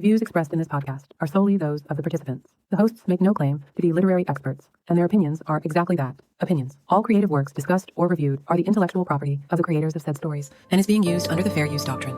Views expressed in this podcast are solely those of the participants. The hosts make no claim to be literary experts, and their opinions are exactly that, opinions. All creative works discussed or reviewed are the intellectual property of the creators of said stories, and is being used under the Fair Use Doctrine.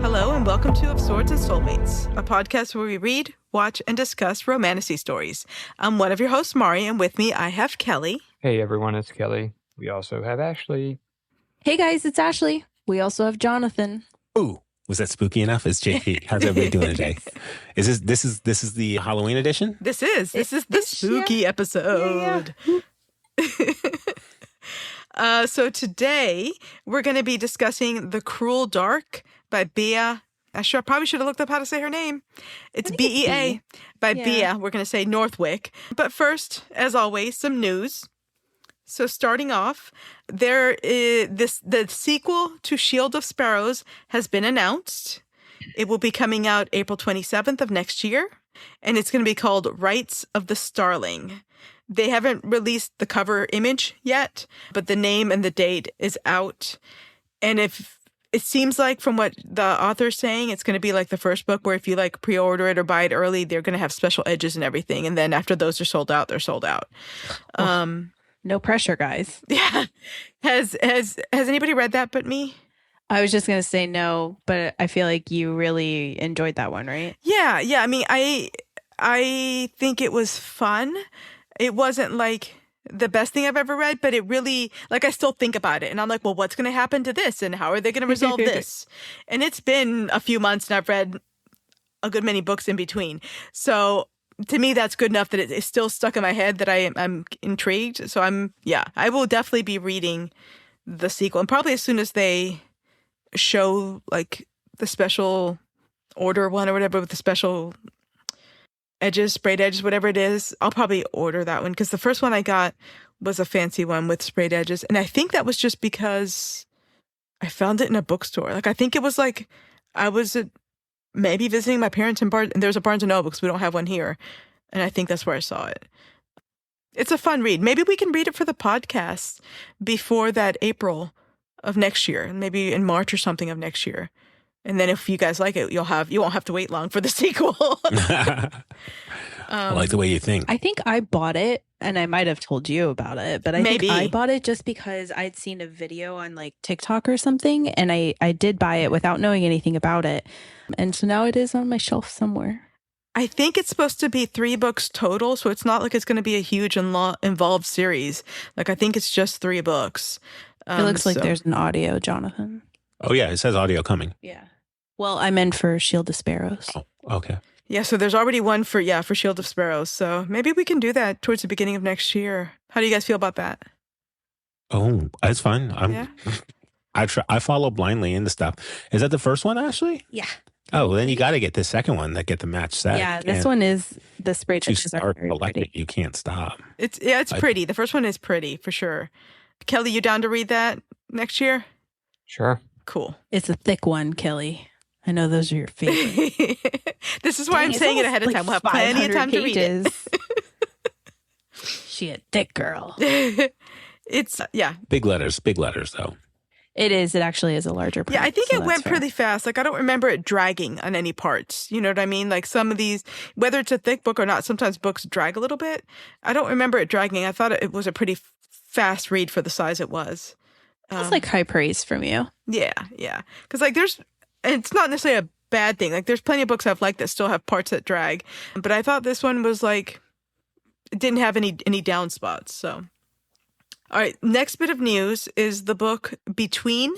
Hello and welcome to Of Swords and Soulmates, a podcast where we read, watch, and discuss romantasy stories. I'm one of your hosts, Mari, and with me I have Kelly. Hey everyone, it's Kelly. We also have Ashley. Hey guys, it's Ashley. We also have Jonathan. Ooh, was that spooky enough? It's JP. How's everybody doing today? This is the Halloween edition? This is the spooky episode. Yeah. So today we're going to be discussing The Cruel Dark by Bea. I probably should have looked up how to say her name. It's Bea by Bea. We're going to say Northwick. But first, as always, some news. So starting off, the sequel to Shield of Sparrows has been announced. It will be coming out April 27th of next year, and it's going to be called Rites of the Starling. They haven't released the cover image yet, but the name and the date is out. And if it seems like from what the author's saying, it's going to be like the first book where if you like pre-order it or buy it early, they're going to have special edges and everything. And then after those are sold out, they're sold out. No pressure, guys. Yeah. Has anybody read that but me? I was just going to say no, but I feel like you really enjoyed that one, right? Yeah. I mean, I think it was fun. It wasn't like the best thing I've ever read, but it really, like, I still think about it. And I'm like, well, what's going to happen to this? And how are they going to resolve this? And it's been a few months and I've read a good many books in between. So to me, that's good enough that it's still stuck in my head that I'm intrigued. So I will definitely be reading the sequel. And probably as soon as they show like the special order one or whatever with the special edges, sprayed edges, whatever it is, I'll probably order that one because the first one I got was a fancy one with sprayed edges. And I think that was just because I found it in a bookstore. Like, I think it was like I was maybe visiting my parents in Barnes, and there's a Barnes & Noble because we don't have one here. And I think that's where I saw it. It's a fun read. Maybe we can read it for the podcast before that April of next year, maybe in March or something of next year. And then if you guys like it, you won't have to wait long for the sequel. I like the way you think. I think I bought it, and I might have told you about it, but I think I bought it just because I'd seen a video on like TikTok or something, and I did buy it without knowing anything about it. And so now it is on my shelf somewhere. I think it's supposed to be 3 books total, so it's not like it's going to be a huge involved series. Like, I think it's just 3 books. It looks like there's an audio, Jonathan. Oh, yeah. It says audio coming. Yeah. Well, I meant for Shield of Sparrows. Oh, okay. Yeah, so there's already one for Shield of Sparrows. So maybe we can do that towards the beginning of next year. How do you guys feel about that? Oh, that's fine. I follow blindly into stuff. Is that the first one, Ashley? Yeah. Oh, well, then you got to get the second one that get the match set. Yeah, this one is the sprayed you edges are start very collecting, pretty. you can't stop. It's pretty. The first one is pretty for sure. Kelly, you down to read that next year? Sure. Cool. It's a thick one, Kelly. I know those are your favorite. This is why I'm saying it ahead of time. We'll have plenty of time to read it. She a thick girl. It's, Big letters though. It is. It actually is a larger print. Yeah, I think it went pretty fast. Like, I don't remember it dragging on any parts. You know what I mean? Like, some of these, whether it's a thick book or not, sometimes books drag a little bit. I don't remember it dragging. I thought it was a pretty fast read for the size it was. That's like high praise from you. Yeah. Because, like, it's not necessarily a bad thing. Like, there's plenty of books I've liked that still have parts that drag. But I thought this one was, like, it didn't have any down spots, so. All right, next bit of news is the book Between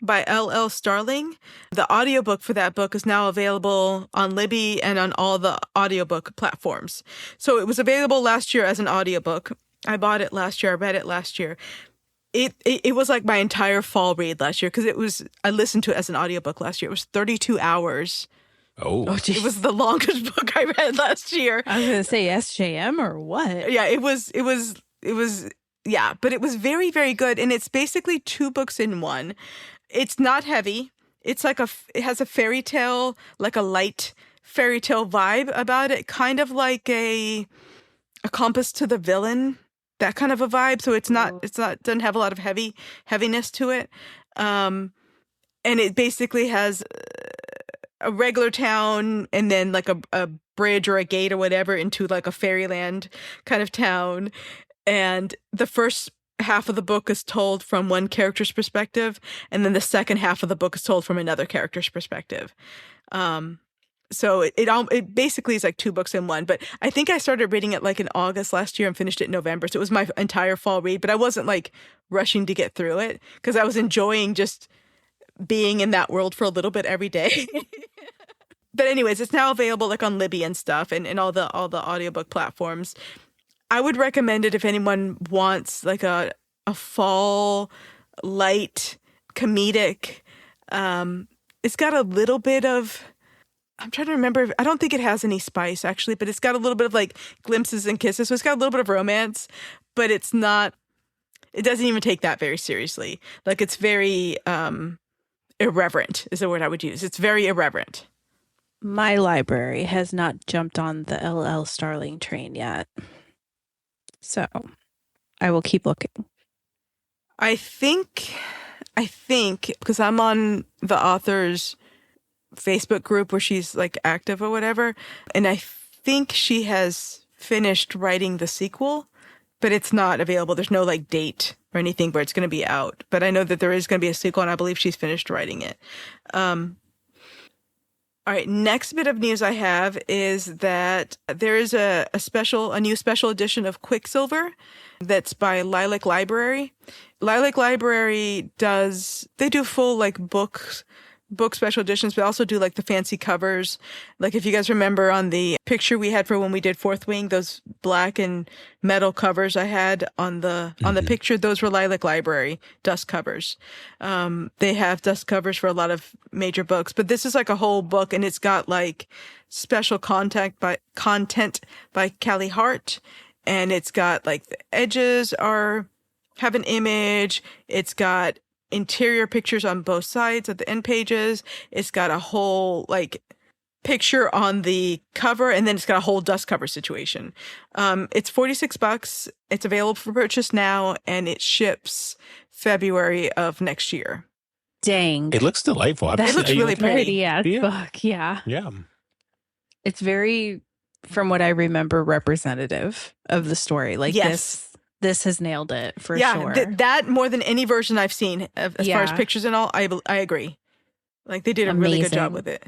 by L.L. Starling. The audiobook for that book is now available on Libby and on all the audiobook platforms. So it was available last year as an audiobook. I bought it last year. I read it last year. It was like my entire fall read last year because I listened to it as an audiobook last year. It was 32 hours. Oh, it was the longest book I read last year. I was going to say SJM or what? Yeah, it was, yeah, but it was very, very good. And it's basically 2 books in one. It's not heavy. It's like it has a fairy tale, like a light fairy tale vibe about it, kind of like a compass to the villain, that kind of a vibe. So it's not doesn't have a lot of heaviness to it. And it basically has a regular town and then like a bridge or a gate or whatever into like a fairyland kind of town. And the first half of the book is told from one character's perspective, and then the second half of the book is told from another character's perspective. So it basically is like 2 books in one. But I think I started reading it like in August last year and finished it in November. So it was my entire fall read, but I wasn't like rushing to get through it because I was enjoying just being in that world for a little bit every day. But anyways, it's now available like on Libby and stuff and all the audiobook platforms. I would recommend it if anyone wants like a fall light comedic. It's got a little bit of, I'm trying to remember, I don't think it has any spice actually, but it's got a little bit of like glimpses and kisses. So it's got a little bit of romance, but it doesn't even take that very seriously. Like it's very irreverent is the word I would use. It's very irreverent. My library has not jumped on the L.L. Starling train yet. So I will keep looking. I think because I'm on the author's Facebook group where she's like active or whatever, and I think she has finished writing the sequel, but it's not available. There's no like date or anything where it's going to be out. But I know that there is going to be a sequel, and I believe she's finished writing it. All right, next bit of news I have is that there is a new special edition of Quicksilver that's by Lilac Library. Lilac Library they do full like book special editions, but also do like the fancy covers. Like if you guys remember on the picture we had for when we did Fourth Wing, those black and metal covers I had on the picture, those were Lilac Library dust covers. They have dust covers for a lot of major books, but this is like a whole book, and it's got like special content by Callie Hart, and it's got like the edges have an image. It's got interior pictures on both sides of the end pages. It's got a whole like picture on the cover, and then it's got a whole dust cover situation. It's $46. It's available for purchase now, and it ships February of next year. Dang. It looks delightful. It looks really pretty. Book. Yeah. Yeah. It's very, from what I remember, representative of the story. Like this has nailed it for sure. That more than any version I've seen as far as pictures and all, I agree. Like they did a really good job with it.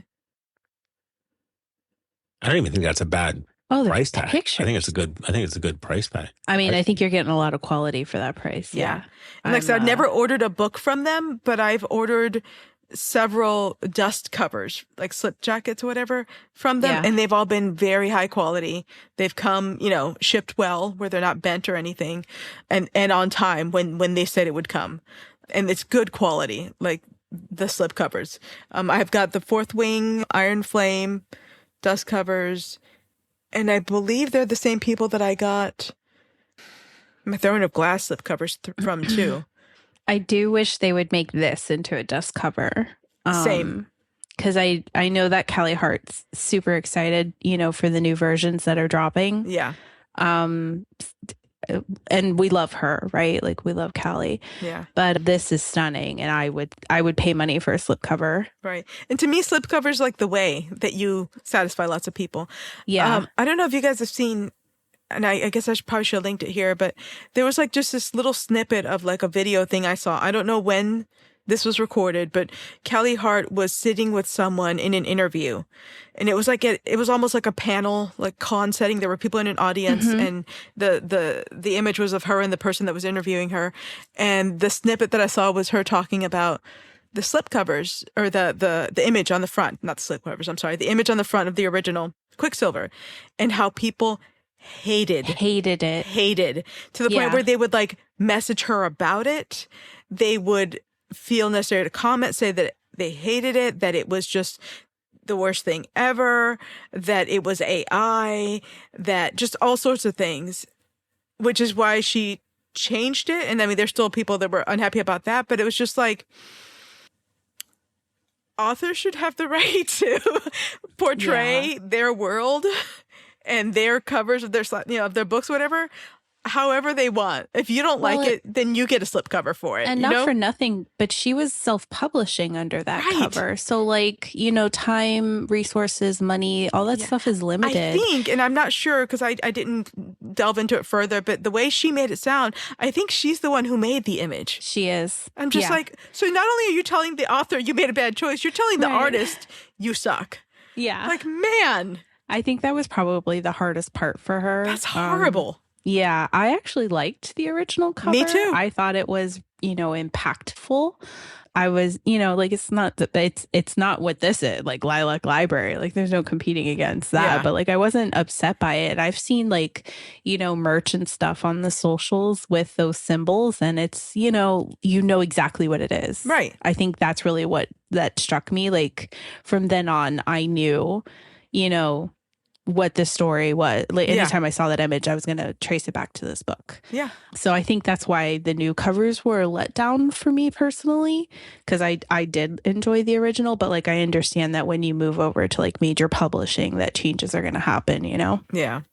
I don't even think that's a bad price tag. Picture. I think it's a good price tag. I mean, I think you're getting a lot of quality for that price. Yeah. And like I said, I've never ordered a book from them, but I've ordered several dust covers, like slip jackets or whatever, from them, and they've all been very high quality. They've come, shipped well, where they're not bent or anything, and on time when they said it would come, and it's good quality, like the slip covers. I've got the Fourth Wing, Iron Flame dust covers, and I believe they're the same people that I got my Throne of Glass slip covers from too. I do wish they would make this into a dust cover. Same. Because I know that Callie Hart's super excited, for the new versions that are dropping. Yeah. And we love her, right? Like we love Callie. Yeah. But this is stunning, and I would pay money for a slipcover. Right. And to me, slipcovers like the way that you satisfy lots of people. Yeah. I don't know if you guys have seen, and I guess I probably should have linked it here, but there was like just this little snippet of like a video thing I saw. I don't know when this was recorded, but Callie Hart was sitting with someone in an interview, and it was like it was almost like a panel, like con setting. There were people in an audience, and the image was of her and the person that was interviewing her. And the snippet that I saw was her talking about the slipcovers, or the image on the front, not the slipcovers, I'm sorry, the image on the front of the original Quicksilver, and how people hated it to the point where they would like message her about it. They would feel necessary to comment, say that they hated it, that it was just the worst thing ever, that it was AI, that just all sorts of things, which is why she changed it. And I mean, there's still people that were unhappy about that, but it was just like, authors should have the right to portray their world and their covers of their of their books, whatever, however they want. If you don't like it, then you get a slipcover for it. And not for nothing, but she was self-publishing under that cover. So like, time, resources, money, all that stuff is limited. I think, and I'm not sure because I didn't delve into it further, but the way she made it sound, I think she's the one who made the image. She is. I'm just like, so not only are you telling the author you made a bad choice, you're telling the artist you suck. Yeah. Like, man. I think that was probably the hardest part for her. That's horrible. Yeah, I actually liked the original cover. Me too. I thought it was, impactful. I was, it's not what this is, like Lilac Library. Like there's no competing against that. Yeah. But like I wasn't upset by it. I've seen merch and stuff on the socials with those symbols, and it's, exactly what it is. Right. I think that's really what that struck me. Like from then on, I knew, what the story was. Like anytime I saw that image, I was going to trace it back to this book. Yeah. So I think that's why the new covers were a letdown for me personally, because I did enjoy the original, but like I understand that when you move over to like major publishing, that changes are going to happen, Yeah.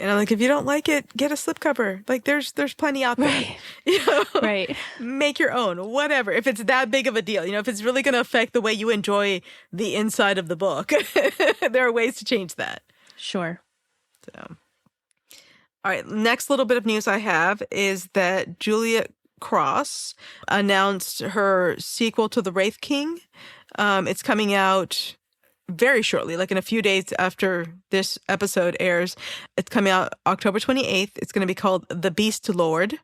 And I'm like, if you don't like it, get a slipcover. Like there's plenty out there. Right. Right. Make your own, whatever. If it's that big of a deal, if it's really going to affect the way you enjoy the inside of the book, there are ways to change that. Sure. So, all right. Next little bit of news I have is that Juliet Cross announced her sequel to The Wraith King. It's coming out very shortly, like in a few days after this episode airs. It's coming out October 28th. It's going to be called The Beast Lord.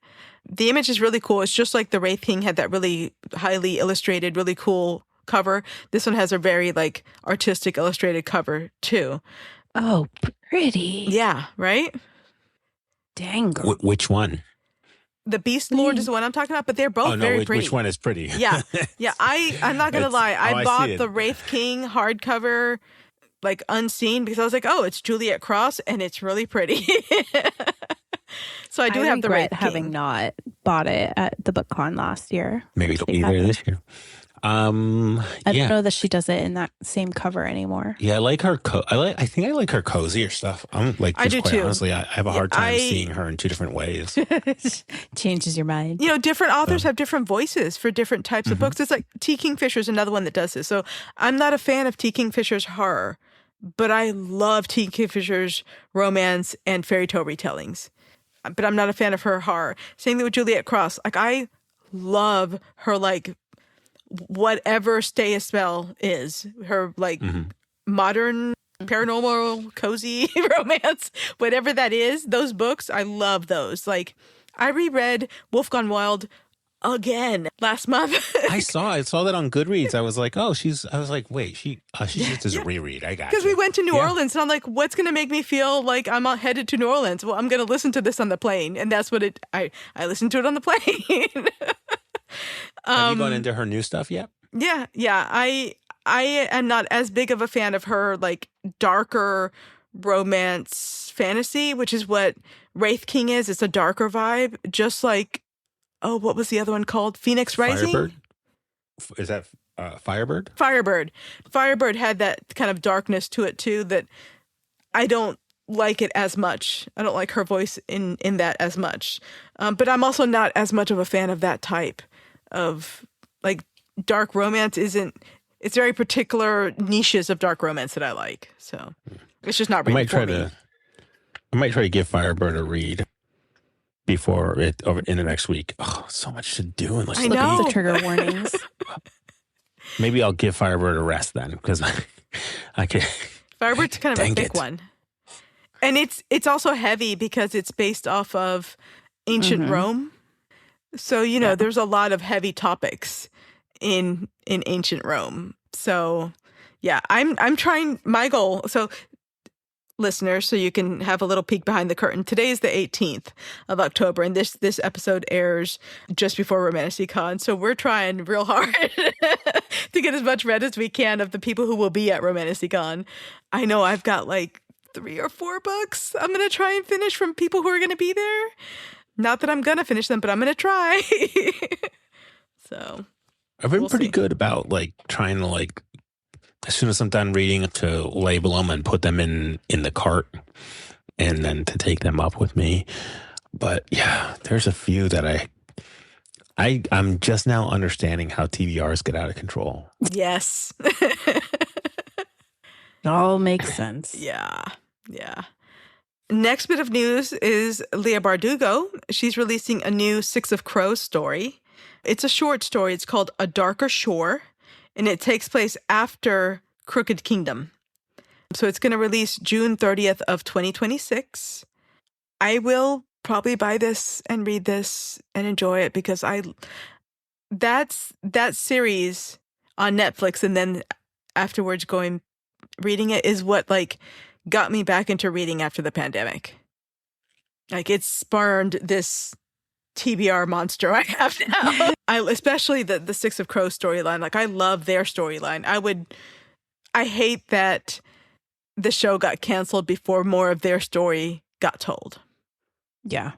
The image is really cool. It's just like The Wraith King had that really highly illustrated, really cool cover. This one has a very like artistic illustrated cover too. Oh, pretty. Yeah, right? Dang. Girl. Which one? The Beast Lord is the one I'm talking about, but they're both very pretty. Which one is pretty? Yeah. I'm not going to lie. I bought the Wraith King hardcover, like unseen, because I was like, oh, it's Juliet Cross, and it's really pretty. So I do have the Wraith King. Having not bought it at the BookCon last year. Maybe it'll be there this year. I don't know that she does it in that same cover anymore. Yeah, I like her. I think I like her cozier stuff. I'm like, just I do quite too. Honestly, I have a hard time seeing her in two different ways. Changes your mind. Different authors have different voices for different types of books. It's like T. Kingfisher's another one that does this. So I'm not a fan of T. Kingfisher's horror, but I love T. Kingfisher's romance and fairy tale retellings. But I'm not a fan of her horror. Same thing with Juliet Cross. Like I love her like whatever Stay a Spell is, her like modern paranormal cozy romance, whatever that is, those books, I love those. Like I reread Wolf Gone Wild again last month. I saw that on Goodreads. I was like, oh, wait, she just does a reread. I got because we went to New Orleans and I'm like, what's going to make me feel like I'm headed to New Orleans? Well, I'm going to listen to this on the plane. And that's what I listened to it on the plane. Have you gone into her new stuff yet? Yeah. I am not as big of a fan of her like darker romance fantasy, which is what Wraith King is. It's a darker vibe, just like what was the other one called? Phoenix Rising? Firebird? Is that Firebird? Firebird had that kind of darkness to it too that I don't like it as much. I don't like her voice in that as much. But I'm also not as much of a fan of that type of like dark romance. It's very particular niches of dark romance that I like. So it's just not really for me. I might try to give Firebird a read before in the next week. Oh, so much to do. And I know. The trigger warnings. Maybe I'll give Firebird a rest then, because I can. Firebird's kind of a thick one. And it's also heavy because it's based off of ancient Rome. So, there's a lot of heavy topics in ancient Rome. So, yeah, I'm trying my goal. So, listeners, so you can have a little peek behind the curtain. Today is the 18th of October, and this episode airs just before RomanticyCon. So we're trying real hard to get as much read as we can of the people who will be at RomanticyCon. I know I've got like 3 or 4 books I'm going to try and finish from people who are going to be there. Not that I'm going to finish them, but I'm going to try. So, I've been We'll pretty see. good about like trying to like as soon as I'm done reading to label them and put them in the cart and then to take them up with me. But yeah, there's a few that I'm just now understanding how TBRs get out of control. Yes. It all makes sense. Yeah. Next bit of news is Leah Bardugo. She's releasing a new Six of Crows story. It's a short story. It's called A Darker Shore, and it takes place after Crooked Kingdom. So it's going to release June 30th of 2026. I will probably buy this and read this and enjoy it because that series on Netflix and then afterwards reading it is what like got me back into reading after the pandemic. Like it spawned this TBR monster I have now. Especially the Six of Crows storyline. Like I love their storyline. I hate that the show got canceled before more of their story got told. Yeah.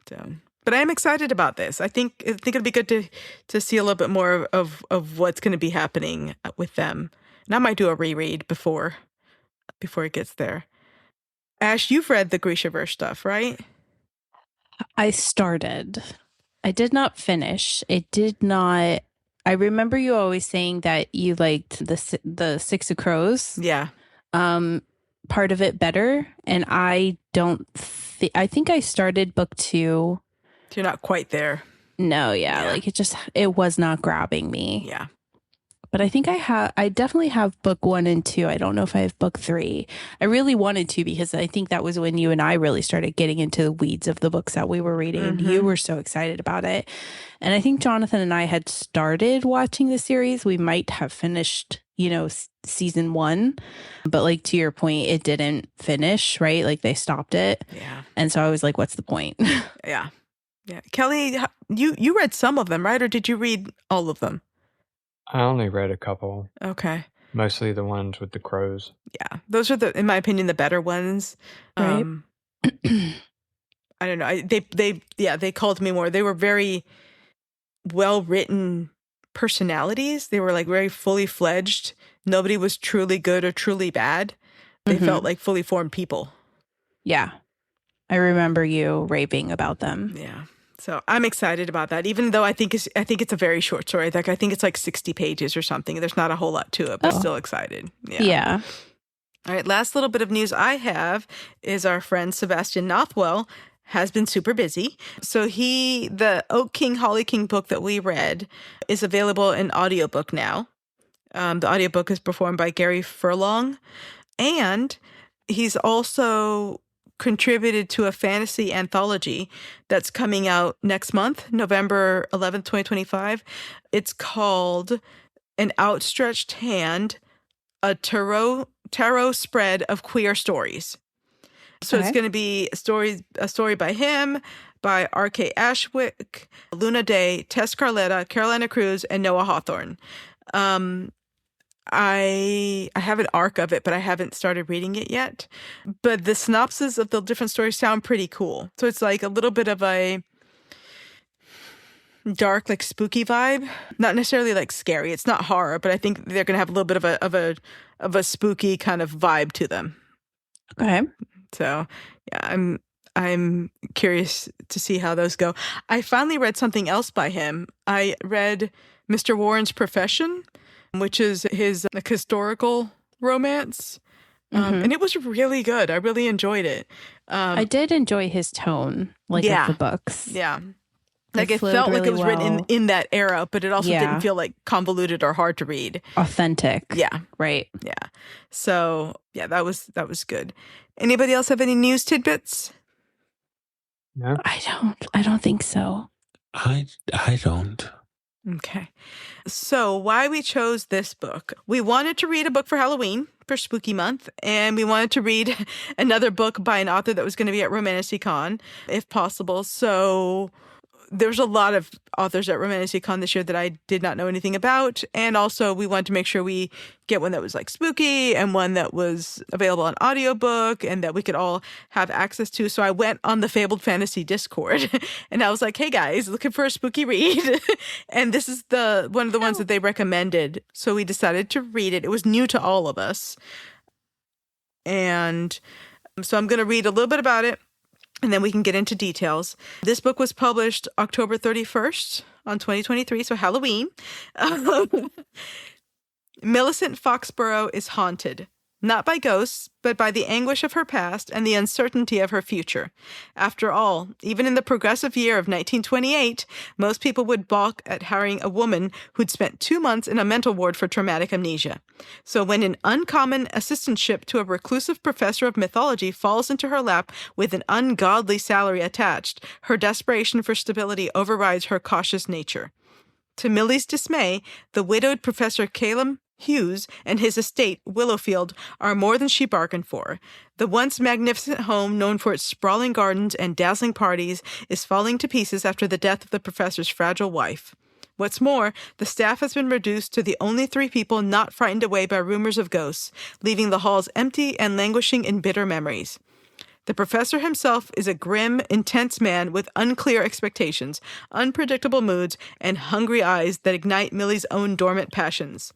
So, but I am excited about this. I think it'll be good to see a little bit more of what's going to be happening with them. And I might do a reread before it gets there. Ash, you've read the Grishaverse stuff, right? I started. I did not finish. It did not. I remember you always saying that you liked the Six of Crows. Yeah. Part of it better, and I don't. I think I started book 2. You're not quite there. No, yeah, like it was not grabbing me. Yeah. But I think I definitely have book 1 and 2. I don't know if I have book 3. I really wanted to because I think that was when you and I really started getting into the weeds of the books that we were reading. And you were so excited about it. And I think Jonathan and I had started watching the series. We might have finished, season 1. But like to your point, it didn't finish, right? Like they stopped it. Yeah. And so I was like, what's the point? Yeah. Kelly, you read some of them, right? Or did you read all of them? I only read a couple. Okay. Mostly the ones with the crows. Yeah. Those are in my opinion, the better ones. Right. I don't know. They called me more. They were very well-written personalities. They were like very fully fledged. Nobody was truly good or truly bad. They felt like fully formed people. Yeah. I remember you raving about them. Yeah. So I'm excited about that, even though I think it's a very short story. Like I think it's like 60 pages or something. There's not a whole lot to it, but still excited. Yeah. All right. Last little bit of news I have is our friend Sebastian Nothwell has been super busy. So the Oak King, Holly King book that we read is available in audiobook now. The audiobook is performed by Gary Furlong, and he's also contributed to a fantasy anthology that's coming out next month, November 11th, 2025. It's called An Outstretched Hand, a tarot spread of queer stories. So It's going to be a story by him, by R.K. Ashwick, Luna Day, Tess Carletta, Carolina Cruz, and Noah Hawthorne. I have an arc of it, but I haven't started reading it yet. But the synopsis of the different stories sound pretty cool. So it's like a little bit of a dark, like spooky vibe. Not necessarily like scary. It's not horror, but I think they're going to have a little bit of a spooky kind of vibe to them. Okay. So yeah, I'm curious to see how those go. I finally read something else by him. I read Mr. Warren's Profession, which is his historical romance. And it was really good. I really enjoyed it. I did enjoy his tone, of the books. Yeah. Like it felt like it was written in that era, but it also didn't feel like convoluted or hard to read. Authentic. Yeah. Right. Yeah. So yeah, that was good. Anybody else have any news tidbits? No. I don't think so. I don't. Okay. So why we chose this book. We wanted to read a book for Halloween, for Spooky Month, and we wanted to read another book by an author that was going to be at Romanticon, if possible. So there's a lot of authors at RomanticyCon this year that I did not know anything about. And also we wanted to make sure we get one that was like spooky and one that was available on audiobook and that we could all have access to. So I went on the Fabled Fantasy Discord and I was like, hey guys, looking for a spooky read. And this is one of the ones that they recommended. So we decided to read it. It was new to all of us. And so I'm going to read a little bit about it, and then we can get into details. This book was published October 31st on 2023, so Halloween. Millicent Foxborough is haunted, not by ghosts, but by the anguish of her past and the uncertainty of her future. After all, even in the progressive year of 1928, most people would balk at hiring a woman who'd spent 2 months in a mental ward for traumatic amnesia. So when an uncommon assistantship to a reclusive professor of mythology falls into her lap with an ungodly salary attached, her desperation for stability overrides her cautious nature. To Millie's dismay, the widowed Professor Caleb Hughes and his estate, Willowfield, are more than she bargained for. The once magnificent home, known for its sprawling gardens and dazzling parties, is falling to pieces after the death of the professor's fragile wife. What's more, the staff has been reduced to the only 3 people not frightened away by rumors of ghosts, leaving the halls empty and languishing in bitter memories. The professor himself is a grim, intense man with unclear expectations, unpredictable moods, and hungry eyes that ignite Millie's own dormant passions.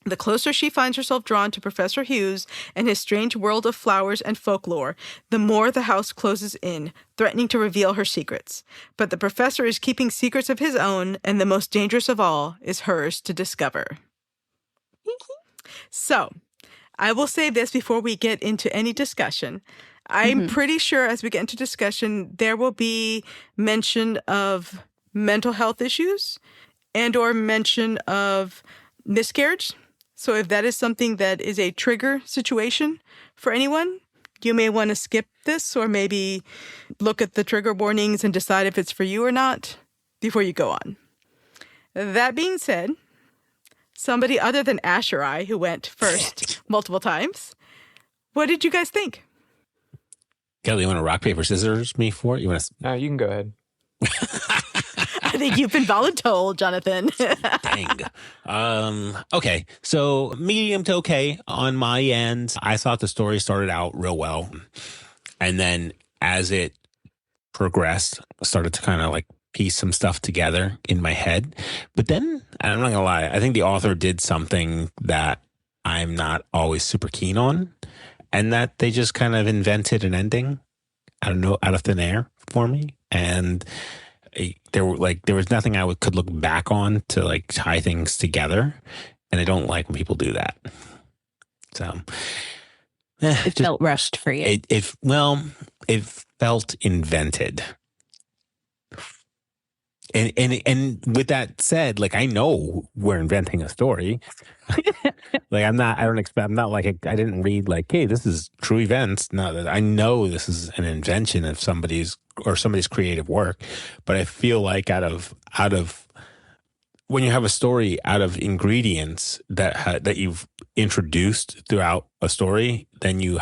The closer she finds herself drawn to Professor Hughes and his strange world of flowers and folklore, the more the house closes in, threatening to reveal her secrets. But the professor is keeping secrets of his own, and the most dangerous of all is hers to discover. So, I will say this before we get into any discussion. I'm pretty sure as we get into discussion, there will be mention of mental health issues and or mention of miscarriage. So if that is something that is a trigger situation for anyone, you may want to skip this or maybe look at the trigger warnings and decide if it's for you or not before you go on. That being said, somebody other than Ash or I, who went first multiple times, what did you guys think? Kelly, you want to rock, paper, scissors me for it? You want to? No, you can go ahead. I think you've been voluntold, Jonathan. Dang. Okay. So medium to okay on my end. I thought the story started out real well. And then as it progressed, I started to kind of like piece some stuff together in my head. But then, I'm not going to lie, I think the author did something that I'm not always super keen on. And that they just kind of invented an ending, I don't know, out of thin air for me. And there was nothing I could look back on to like tie things together, and I don't like when people do that. So it felt rushed for you. It felt invented. And with that said, like I know we're inventing a story. Like I'm not like I didn't read like, hey, this is true events. No, I know this is an invention of somebody's creative work. But I feel like out of when you have a story out of ingredients that you've introduced throughout a story, then you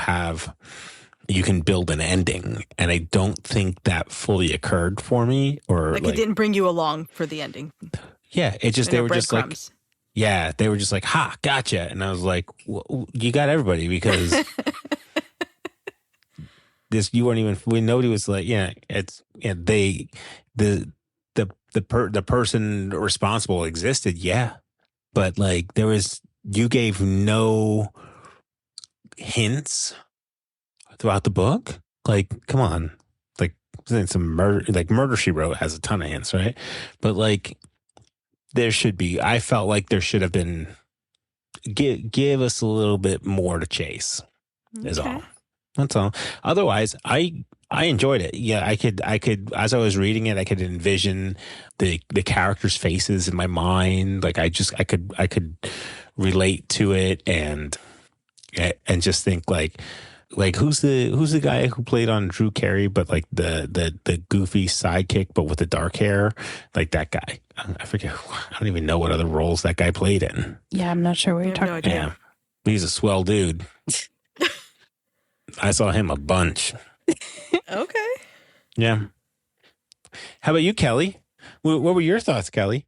can build an ending. And I don't think that fully occurred for me, or like it didn't bring you along for the ending. Yeah, it just, they were just like, yeah, they were just like, ha, gotcha. And I was like, well, you got everybody, because nobody was like, yeah, it's, yeah, the person responsible existed. Yeah. But like you gave no hints throughout the book. Like, come on. Like some murder, like Murder, She Wrote has a ton of hints, right? But like, I felt like there should have been, give us a little bit more to chase, is all. That's all. Otherwise, I enjoyed it. Yeah, I could, as I was reading it, I could envision the characters' faces in my mind. Like I could relate to it and just think like who's the guy who played on Drew Carey, but like the goofy sidekick, but with the dark hair, like that guy. I forget. I don't even know what other roles that guy played in. Yeah, I'm not sure what you're talking about. Yeah, he's a swell dude. I saw him a bunch. Okay. Yeah. How about you, Kelly? What were your thoughts, Kelly?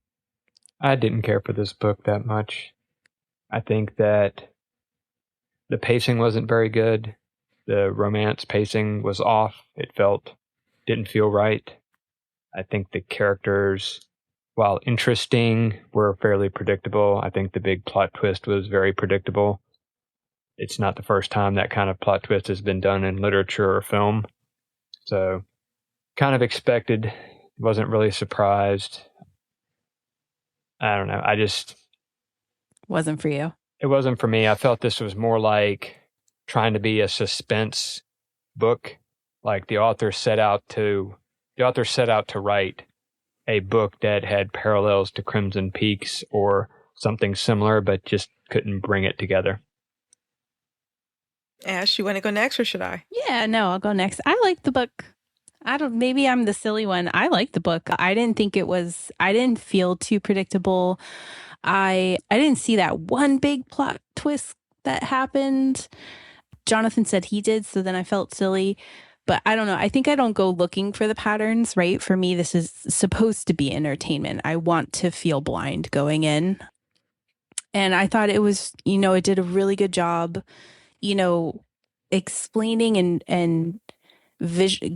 I didn't care for this book that much. I think that the pacing wasn't very good. The romance pacing was off. It didn't feel right. I think the characters, while interesting, were fairly predictable. I think the big plot twist was very predictable. It's not the first time that kind of plot twist has been done in literature or film. So, kind of expected. Wasn't really surprised. I don't know. Wasn't for you. It wasn't for me. I felt this was more like trying to be a suspense book. Like the author set out to write a book that had parallels to Crimson Peaks or something similar, but just couldn't bring it together. Ash, you want to go next or should I? Yeah, no, I'll go next. I like the book. Maybe I'm the silly one. I like the book. I didn't feel too predictable. I didn't see that one big plot twist that happened. Jonathan said he did, so then I felt silly. But I don't know. I think I don't go looking for the patterns, right? For me, this is supposed to be entertainment. I want to feel blind going in. And I thought it was, it did a really good job, explaining and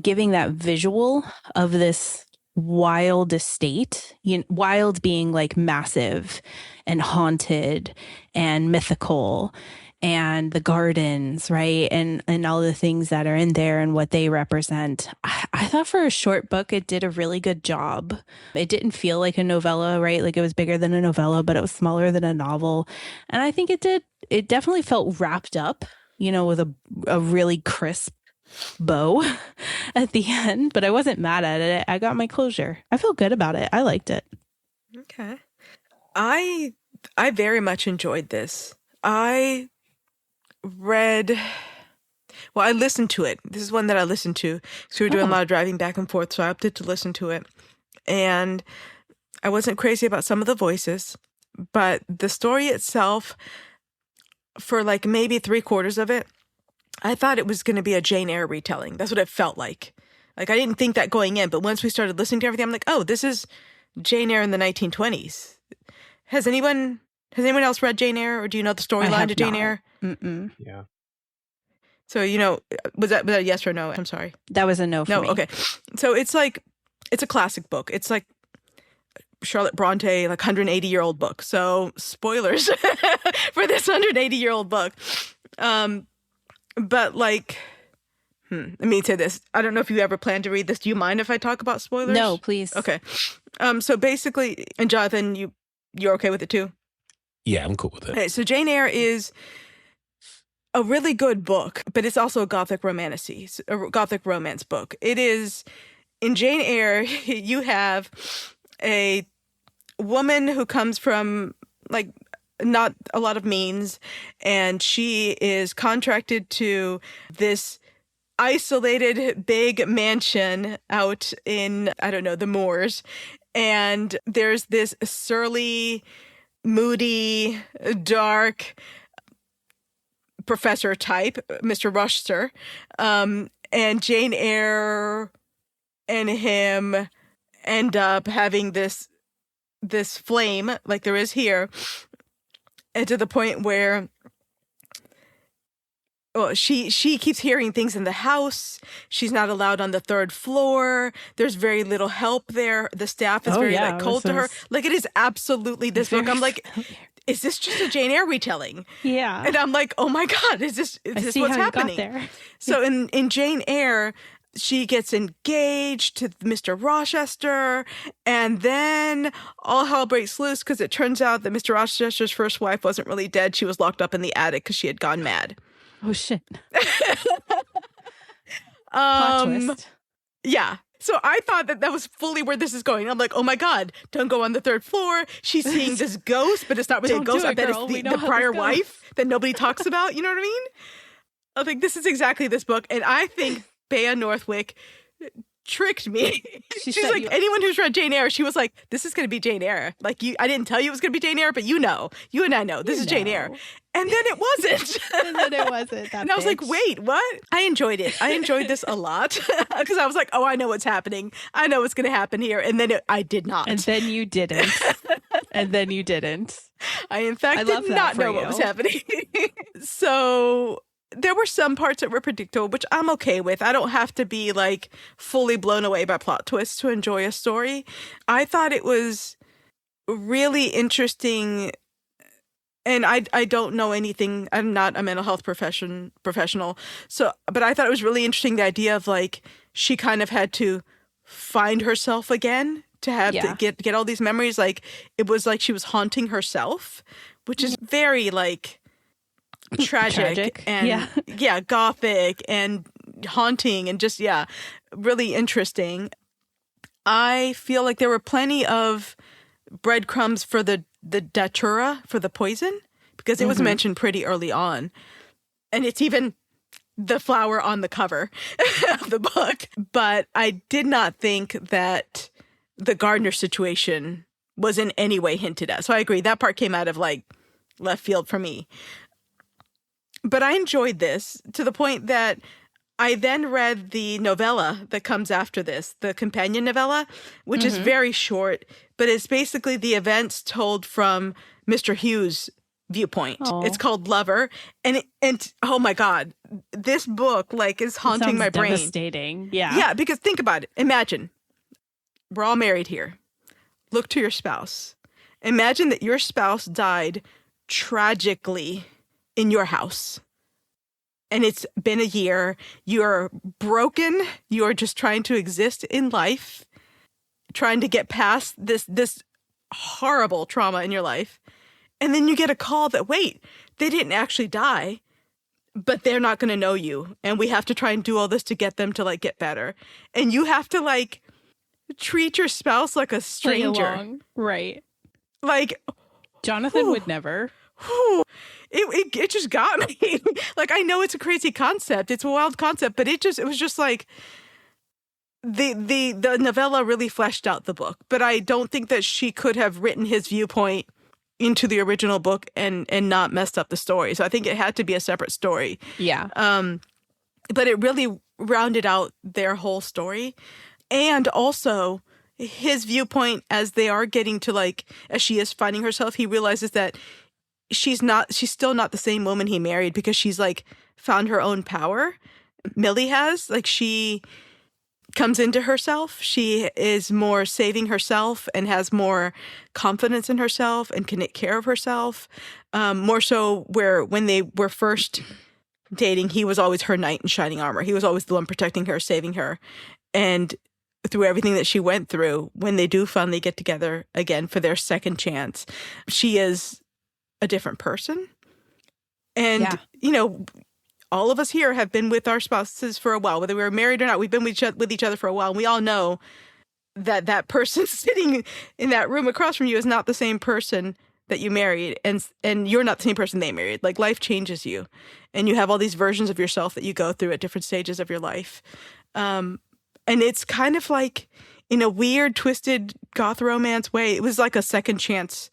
giving that visual of this wild estate, wild being like massive and haunted and mythical, and the gardens, right? And all the things that are in there and what they represent. I thought for a short book, it did a really good job. It didn't feel like a novella, right? Like it was bigger than a novella, but it was smaller than a novel. And I think it definitely felt wrapped up, with a really crisp bow at the end, but I wasn't mad at it. I got my closure. I feel good about it. I liked it. Okay. I very much enjoyed this. I listened to it. This is one that I listened to. So we were doing a lot of driving back and forth, so I opted to listen to it. And I wasn't crazy about some of the voices, but the story itself, for like maybe 3/4 of it, I thought it was going to be a Jane Eyre retelling. That's what it felt like. Like, I didn't think that going in, but once we started listening to everything, I'm like, oh, this is Jane Eyre in the 1920s. Has anyone else read Jane Eyre, or do you know the storyline to Jane Eyre? Mm-mm. Yeah. So, was that a yes or no? I'm sorry. That was a no for me. No, okay. So it's a classic book. It's like Charlotte Bronte, like 180-year-old book. So spoilers for this 180-year-old book. But like, let me say this. I don't know if you ever plan to read this. Do you mind if I talk about spoilers? No, please. Okay. So basically, and Jonathan, you're okay with it too? Yeah, I'm cool with it. Okay, so Jane Eyre is a really good book, but it's also a gothic romance book. It is, in Jane Eyre, you have a woman who comes from like not a lot of means, and she is contracted to this isolated big mansion out in, I don't know, the moors. And there's this surly, moody, dark professor type, Mr. Rochester, and Jane Eyre and him end up having this flame like there is here, and to the point where she keeps hearing things in the house. She's not allowed on the 3rd floor. There's very little help there. The staff is very cold to her. Like, it is absolutely this book. I'm like, is this just a Jane Eyre retelling? Yeah. And I'm like, oh my God, is this what's happening? There. So in Jane Eyre, she gets engaged to Mr. Rochester, and then all hell breaks loose because it turns out that Mr. Rochester's first wife wasn't really dead. She was locked up in the attic because she had gone mad. Oh, shit. Plot twist. Yeah. So I thought that was fully where this is going. I'm like, oh my God, don't go on the 3rd floor. She's seeing this ghost, but it's not really a ghost. I bet it's the prior wife that nobody talks about. You know what I mean? I think this is exactly this book. And I think Bea Northwick tricked me. She's like, anyone who's read Jane Eyre, she was like, this is going to be Jane Eyre. Like, I didn't tell you it was going to be Jane Eyre, but you and I know this is Jane Eyre. And then it wasn't. And then it wasn't. And I was like, wait, what? I enjoyed it. I enjoyed this a lot because I was like, oh, I know what's happening. I know what's going to happen here. And then I did not. And then you didn't. And then you didn't. I, in fact, did not know what was happening. So there were some parts that were predictable, which I'm okay with. I don't have to be like fully blown away by plot twists to enjoy a story. I thought it was really interesting. And I don't know anything. I'm not a mental health professional. So, but I thought it was really interesting, the idea of like, she kind of had to find herself again to have to get all these memories. Like, it was like she was haunting herself, which is very like tragic and gothic and haunting and just really interesting. I feel like there were plenty of breadcrumbs for the datura, for the poison, because it was mentioned pretty early on, and it's even the flower on the cover of the book. But I did not think that the gardener situation was in any way hinted at. So I agree, that part came out of like left field for me. But I enjoyed this to the point that I then read the novella that comes after this, the companion novella, which is very short, but it's basically the events told from Mr. Hughes' viewpoint. Oh. It's called Lover. And oh my God, this book like is haunting my brain. Devastating. Yeah. Yeah, because think about it. Imagine we're all married here. Look to your spouse. Imagine that your spouse died tragically in your house. And it's been a year. You're broken. You're just trying to exist in life, trying to get past this horrible trauma in your life. And then you get a call that, wait, they didn't actually die, but they're not going to know you. And we have to try and do all this to get them to like get better. And you have to like treat your spouse like a stranger. Right. Like Jonathan would never. It just got me. Like, I know it's a crazy concept. It's a wild concept, but it was just like the novella really fleshed out the book. But I don't think that she could have written his viewpoint into the original book and not messed up the story. So I think it had to be a separate story. Yeah. But it really rounded out their whole story. And also his viewpoint, as they are getting to like, as she is finding herself, he realizes that she's still not the same woman he married, because she's like found her own power. Millie has, like, she comes into herself. She is more saving herself and has more confidence in herself and can take care of herself. More so where when they were first dating, he was always her knight in shining armor. He was always the one protecting her, saving her. And through everything that she went through, when they do finally get together again for their second chance, she is a different person. And, you know, all of us here have been with our spouses for a while, whether we were married or not. We've been with each other for a while. And we all know that that person sitting in that room across from you is not the same person that you married. And you're not the same person they married. Like, life changes you. And you have all these versions of yourself that you go through at different stages of your life. And it's kind of like, in a weird, twisted goth romance way, it was like a second chance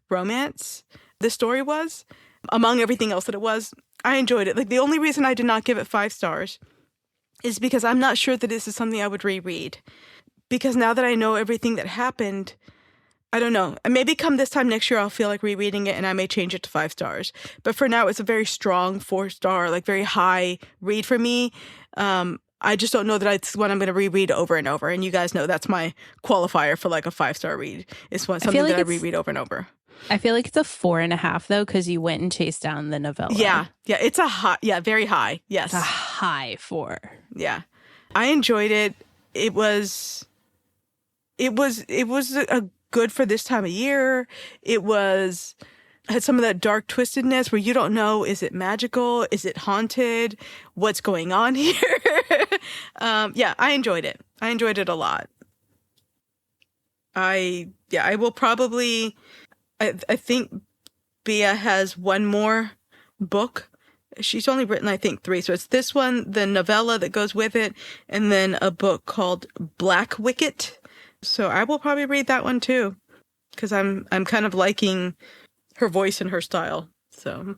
romance. The story was, among everything else that it was. I enjoyed it. Like, the only reason I did not give it 5 stars is because I'm not sure that this is something I would reread. Because now that I know everything that happened, I don't know. Maybe come this time next year, I'll feel like rereading it and I may change it to 5 stars. But for now, it's a very strong 4-star, like very high read for me. I just don't know that it's what I'm going to reread over and over. And you guys know that's my qualifier for like a 5-star read. It's something like that I reread over and over. I feel like it's a 4.5 though, because you went and chased down the novella. Yeah, it's a high, very high. Yes, it's a high 4. Yeah, I enjoyed it. It was a good for this time of year. It had some of that dark twistedness where you don't know, is it magical? Is it haunted? What's going on here? I enjoyed it. I enjoyed it a lot. I will probably, I think Bea has one more book she's only written, I think, 3. So it's this one, the novella that goes with it, and then a book called Black Wicket. So I will probably read that one too, because I'm kind of liking her voice and her style. So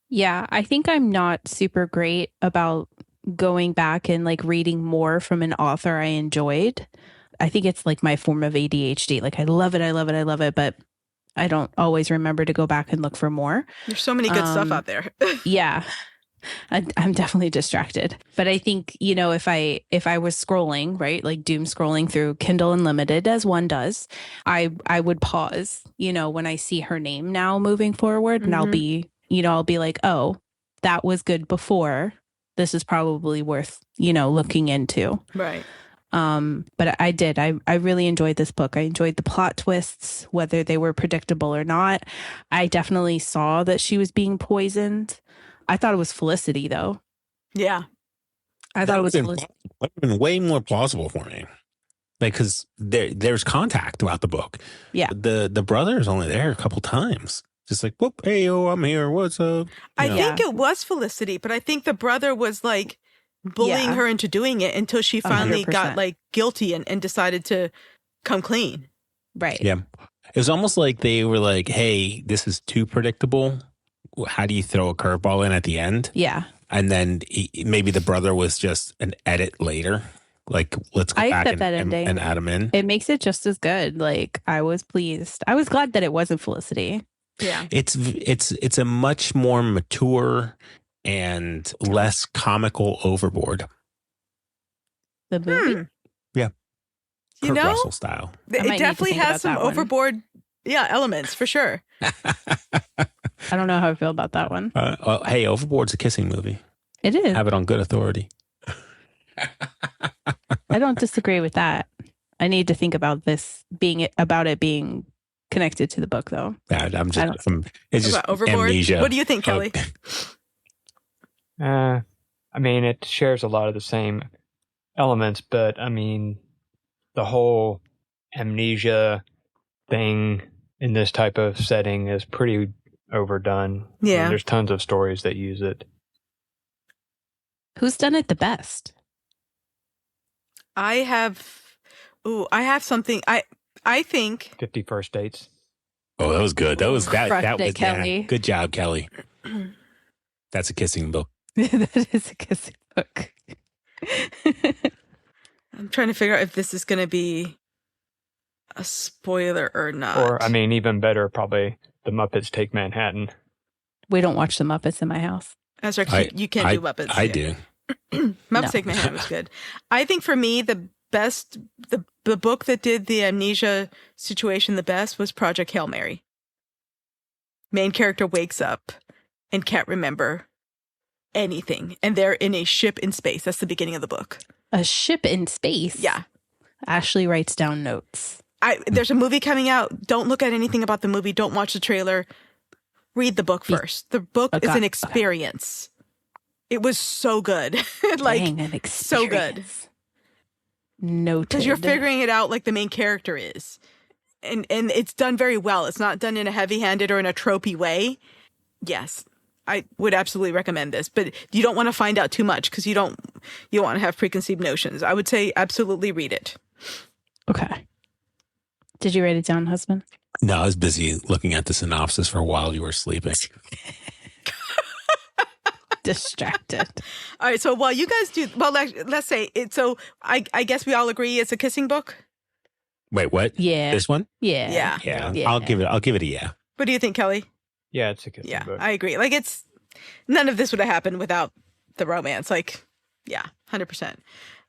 yeah, I think I'm not super great about going back and like reading more from an author I enjoyed. I think it's like my form of ADHD. Like I love it, but I don't always remember to go back and look for more. There's so many good stuff out there. Yeah. I'm definitely distracted. But I think, you know, if I was scrolling, right, like doom scrolling through Kindle Unlimited as one does, I would pause, you know, when I see her name now moving forward, and I'll be like, oh, that was good before. This is probably worth, you know, looking into. Right. But I really enjoyed this book. I enjoyed the plot twists, whether they were predictable or not. I definitely saw that she was being poisoned. I thought it was Felicity, though. Yeah. I thought it was would have been way more plausible for me. Like, because there's contact throughout the book. Yeah. The brother is only there a couple times. Just like, whoop, hey, yo, I'm here. What's up? I think it was Felicity, but I think the brother was like bullying her into doing it until she finally 100%. got like guilty and decided to come clean. Right. Yeah. It was almost like they were like, hey, this is too predictable. How do you throw a curveball in at the end? Yeah. And then maybe the brother was just an edit later. Like, let's go back and add him in. It makes it just as good. Like, I was pleased. I was glad that it wasn't Felicity. Yeah. It's a much more mature and less comical Overboard. The movie? Yeah. You Kurt know, Russell style. It definitely has some Overboard elements for sure. I don't know how I feel about that one. Hey, Overboard's a kissing movie. It is. Have it on good authority. I don't disagree with that. I need to think about this being connected to the book, though. Yeah, it's just Overboard. amnesia. What do you think, Kelly? I mean, it shares a lot of the same elements, but I mean, the whole amnesia thing in this type of setting is pretty overdone. Yeah. I mean, there's tons of stories that use it. Who's done it the best? I have something. I think 50 First Dates. Oh, that was good. That was Kelly. Yeah. Good job, Kelly. That's a kissing book. That is a kissing book. I'm trying to figure out if this is going to be a spoiler or not. Or, I mean, even better, probably The Muppets Take Manhattan. We don't watch the Muppets in my house. Ezra, you can't do Muppets. I do. Muppets Take Manhattan was good. I think for me, the best, the book that did the amnesia situation the best was Project Hail Mary. Main character wakes up and can't remember anything, and they're in a ship in space. That's the beginning of the book. A ship in space? Yeah. Ashley writes down notes. There's a movie coming out. Don't look at anything about the movie. Don't watch the trailer. Read the book first. The book is an experience. It was so good. Dang, an experience. So good. Noted. Because you're figuring it out like the main character is. And it's done very well. It's not done in a heavy-handed or in a tropey way. Yes, I would absolutely recommend this. But you don't want to find out too much because you don't want to have preconceived notions. I would say absolutely read it. Okay. Did you write it down, husband? No, I was busy looking at the synopsis for a while you were sleeping. Distracted. All right, so while you guys do, well, let's say it. So I guess we all agree it's a kissing book. Wait, what? Yeah. This one? Yeah. Yeah. I'll give it a yeah. What do you think, Kelly? Yeah, it's a kissing book. I agree. Like none of this would have happened without the romance. Like, yeah, 100%.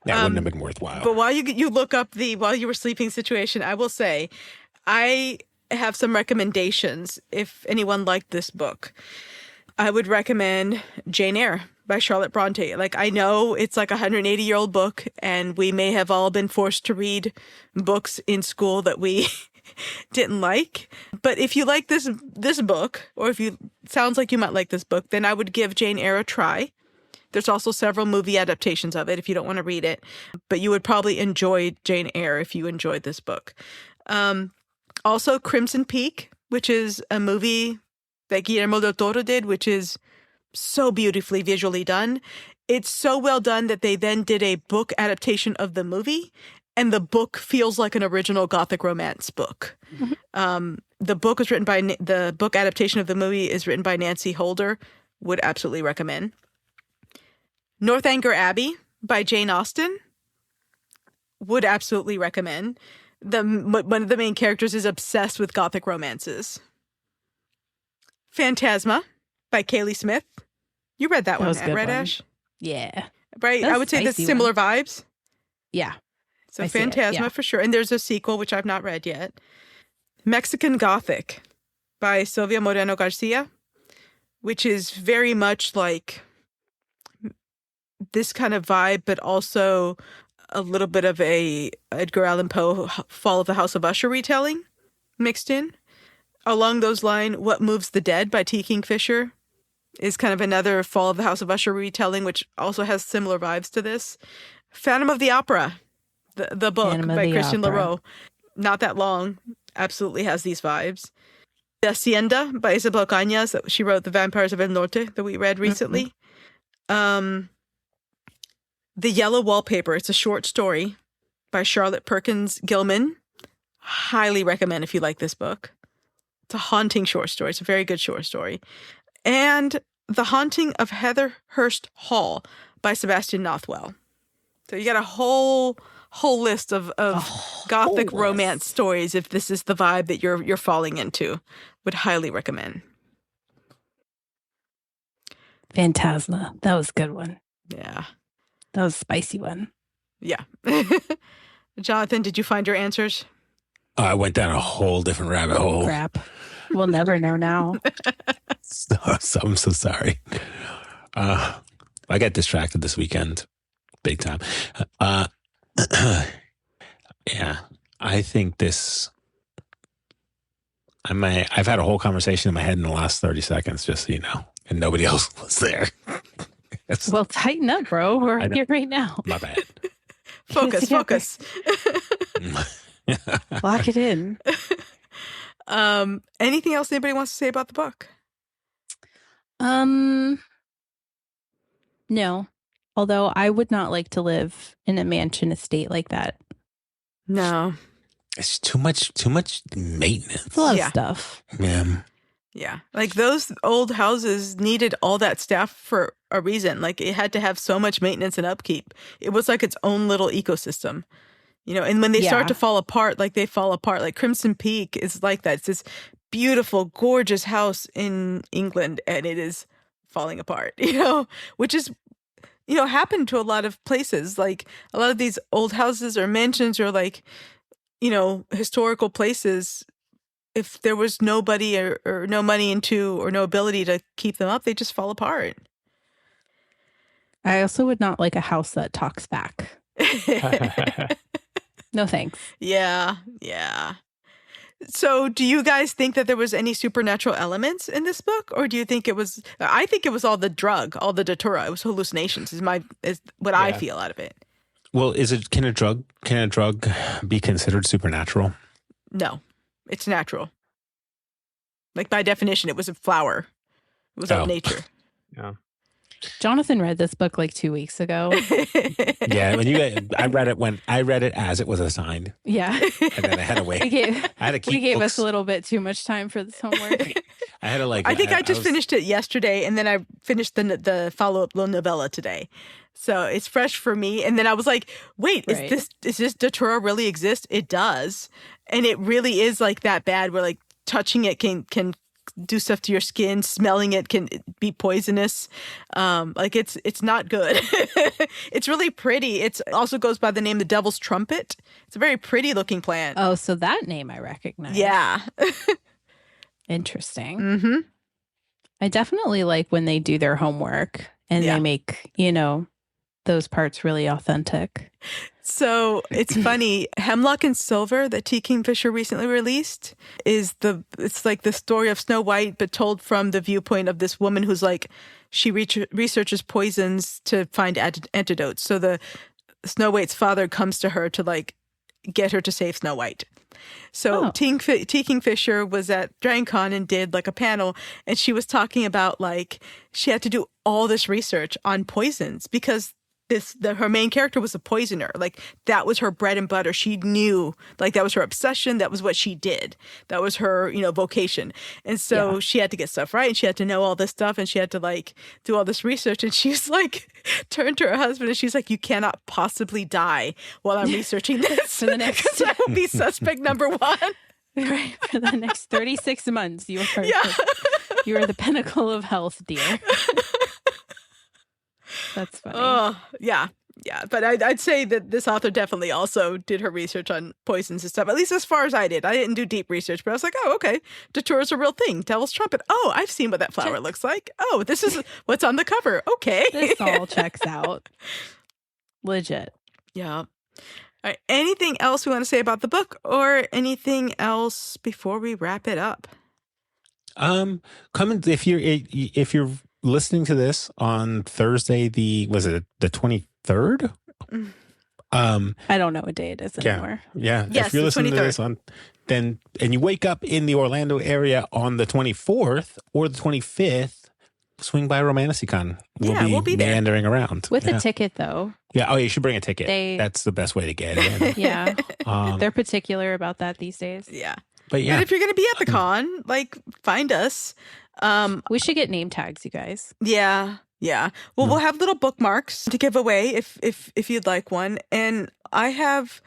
That wouldn't have been worthwhile. But while you look up while you were sleeping situation, I will say, I have some recommendations if anyone liked this book. I would recommend Jane Eyre by Charlotte Bronte. Like, I know it's like a 180-year-old book, and we may have all been forced to read books in school that we didn't like. But if you like this book, or if you sounds like you might like this book, then I would give Jane Eyre a try. There's also several movie adaptations of it if you don't want to read it. But you would probably enjoy Jane Eyre if you enjoyed this book. Also, Crimson Peak, which is a movie that Guillermo del Toro did, which is so beautifully visually done. It's so well done that they then did a book adaptation of the movie, and the book feels like an original Gothic romance book. The book was written by the book adaptation of the movie is written by Nancy Holder. Would absolutely recommend. Northanger Abbey by Jane Austen. Would absolutely recommend. One of the main characters is obsessed with Gothic romances. Phantasma by Kaylee Smith. You read that one, right, Ash? Yeah. Right? I would say there's similar vibes. Yeah. So Phantasma for sure. And there's a sequel, which I've not read yet. Mexican Gothic by Silvia Moreno Garcia, which is very much like this kind of vibe, but also a little bit of a Edgar Allan Poe Fall of the House of Usher retelling mixed in. Along those lines, What Moves the Dead by T. Kingfisher is kind of another Fall of the House of Usher retelling, which also has similar vibes to this. Phantom of the Opera, the book by Christian Leroux. Not that long. Absolutely has these vibes. The Hacienda by Isabel Cañas. She wrote The Vampires of El Norte that we read recently. The Yellow Wallpaper. It's a short story by Charlotte Perkins Gilman. Highly recommend if you like this book. It's a haunting short story. It's a very good short story. And The Haunting of Heatherhurst Hall by Sebastian Nothwell. So you got a whole list of Gothic romance stories if this is the vibe that you're falling into. Would highly recommend. Phantasma. That was a good one. Yeah. That was a spicy one. Yeah. Jonathan, did you find your answers? I went down a whole different rabbit hole. Crap. We'll never know now. So I'm so sorry. I got distracted this weekend. Big time. Yeah. I think this... I've had a whole conversation in my head in the last 30 seconds, just so you know. And nobody else was there. Well, tighten up, bro. We're here right now. My bad. Focus. Lock it in. Anything else anybody wants to say about the book? No. Although I would not like to live in a mansion estate like that. No. It's too much maintenance. It's a lot of stuff. Yeah. Yeah. Like those old houses needed all that stuff for a reason. Like it had to have so much maintenance and upkeep. It was like its own little ecosystem. You know, and when they start to fall apart, like they fall apart, like Crimson Peak is like that. It's this beautiful, gorgeous house in England and it is falling apart, you know, which is, you know, happened to a lot of places. Like a lot of these old houses or mansions or like, you know, historical places, if there was nobody or no money into or no ability to keep them up, they just fall apart. I also would not like a house that talks back. No thanks. Yeah. So do you guys think that there was any supernatural elements in this book? Or do you think it was, I think it was all the datura. It was hallucinations is what I feel out of it. Well, can a drug be considered supernatural? No, it's natural. Like by definition, it was a flower. It was of nature. Yeah. Jonathan read this book like 2 weeks ago. Yeah, I read it as it was assigned. Yeah, and then I had to wait. We gave us a little bit too much time for this homework. I had to I think I just finished it yesterday, and then I finished the follow-up novella today. So it's fresh for me. And then I was like, wait, is this datura really exist? It does, and it really is like that bad. Where like touching it can do stuff to your skin, smelling it can be poisonous. Like it's not good. It's really pretty. It also goes by the name the Devil's Trumpet. It's a very pretty looking plant. Oh, so that name I recognize. Yeah. Interesting. Mm-hmm. I definitely like when they do their homework and they make, you know, those parts really authentic. So it's funny. Hemlock and Silver that T. Kingfisher recently released it's like the story of Snow White, but told from the viewpoint of this woman who's like, she researches poisons to find antidotes. So the Snow White's father comes to her to like get her to save Snow White. So T. Kingfisher was at DragonCon and did like a panel, and she was talking about like she had to do all this research on poisons because her main character was a poisoner. Like that was her bread and butter. She knew, like that was her obsession. That was what she did. That was her, vocation. And so she had to get stuff right, and she had to know all this stuff, and she had to like do all this research. And she's like, turned to her husband, and she's like, "You cannot possibly die while I'm researching this for the next. Because I will be suspect number one." Right, for the next 36 months, you are the pinnacle of health, dear. That's funny. Oh, yeah. But I'd say that this author definitely also did her research on poisons and stuff, at least as far as I did. I didn't do deep research, but I was like, oh, okay. Datura's a real thing. Devil's trumpet. Oh, I've seen what that flower looks like. Oh, this is what's on the cover. Okay. This all checks out. Legit. Yeah. All right. Anything else we want to say about the book or anything else before we wrap it up? If you're listening to this on Thursday, the 23rd? I don't know what day it is anymore. Yeah. Yes, if you're listening to this and you wake up in the Orlando area on the 24th or the 25th, swing by Romanticon. We'll be there. Meandering around. With a ticket, though. Yeah. Oh, you should bring a ticket. That's the best way to get in. Yeah. They're particular about that these days. Yeah. But And if you're going to be at the con, like, find us. We should get name tags, you guys. Yeah. Well, we'll have little bookmarks to give away if you'd like one. And I have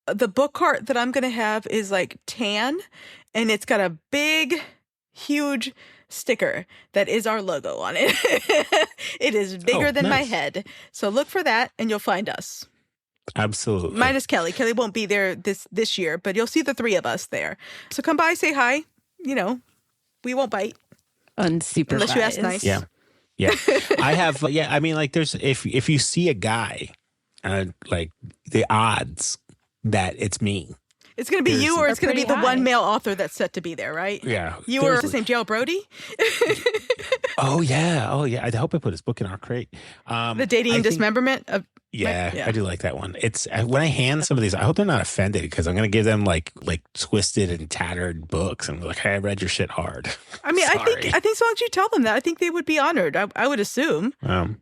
the book cart that I'm going to have is like tan, and it's got a big, huge sticker that is our logo on it. It is bigger than my head. So look for that and you'll find us. Absolutely. Minus Kelly. Kelly won't be there this year, but you'll see the three of us there. So come by, say hi. We won't bite. Unsupervised. Unless you ask nice. Yeah. I have, I mean, like there's, if you see a guy, like the odds that it's me. It's going to be you, or it's going to be the one male author that's set to be there, right? Yeah. You were, what's his name, J.L. Brody? Oh, yeah. I hope I put his book in our crate. The Dating and Dismemberment of... Yeah, I do like that one. It's when I hand some of these, I hope they're not offended because I'm going to give them like twisted and tattered books and be like, hey, I read your shit hard. I mean, I think as long as you tell them that, I think they would be honored. I would assume, And